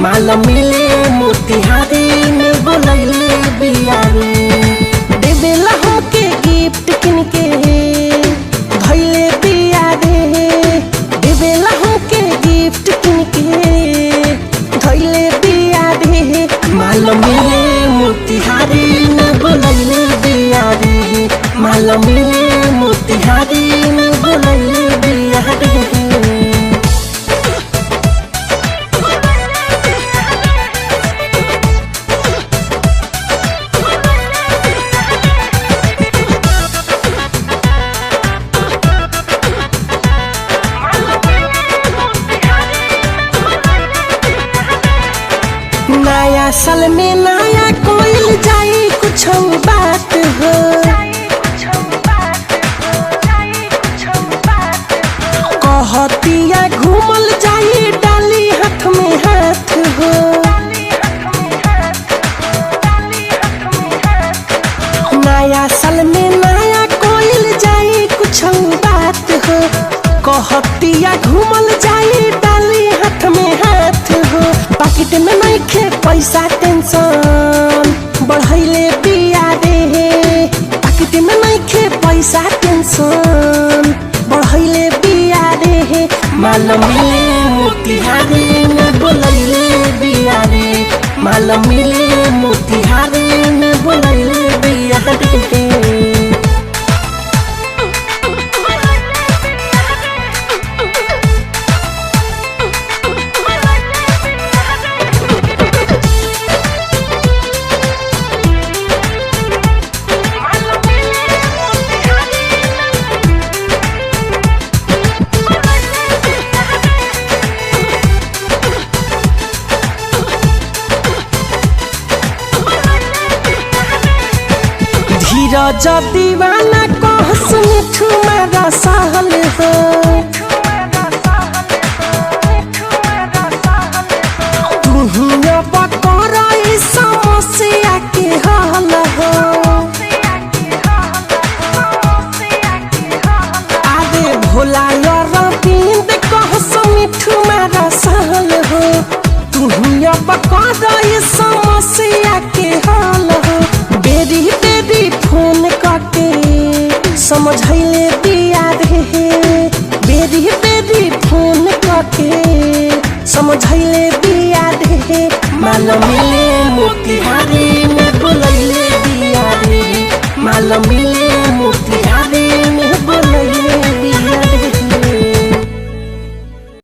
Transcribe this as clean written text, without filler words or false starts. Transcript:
माल मिले मोतिहारी में बोलैले बिया रे। देवेला हमके गिफ्ट किन के धैले बिया रे। देवेला हमके गिफ्ट किन के धैले बिया रे। माल मिले मोतिहारी में बोलैले बिया रे। माल मिले मोतिहारी में बोलैले बिया रे। नया साल में नया कोई जाई कुछ बात हो। कहतिया घूमल जाई डाली हाथ में हाथ हो। नया साल में नया कोई जाई कुछ बात हो। कहतिया घूमल जाई डाली हाथ में हाथ हो। पाकिट में नइखे पैसा टेंशन बढ़ैले बिया रे। पाकिट में नइखे पैसा टेंशन बढ़ैले बिया रे। माल मिले मोतिहारी में बोलैले बिया रे। माल मिले मोतिहारी में बोलैले बिया रे। धीरज दीवाना कहस मिठू मेरा सहल हो। तुहिया बकर समस्या के हल हो। आगे भोला रविंद कहस मिठू मेरा सहल हो। तुहिया बकर समस्या के हल हो। बेरी बेरी फोन करके समझैले बिया रे। बेरी बेरी फोन करके समझैले बिया रे। माल मिले मोतिहारी में बोलैले बिया रे। माल मिले मोतिहारी में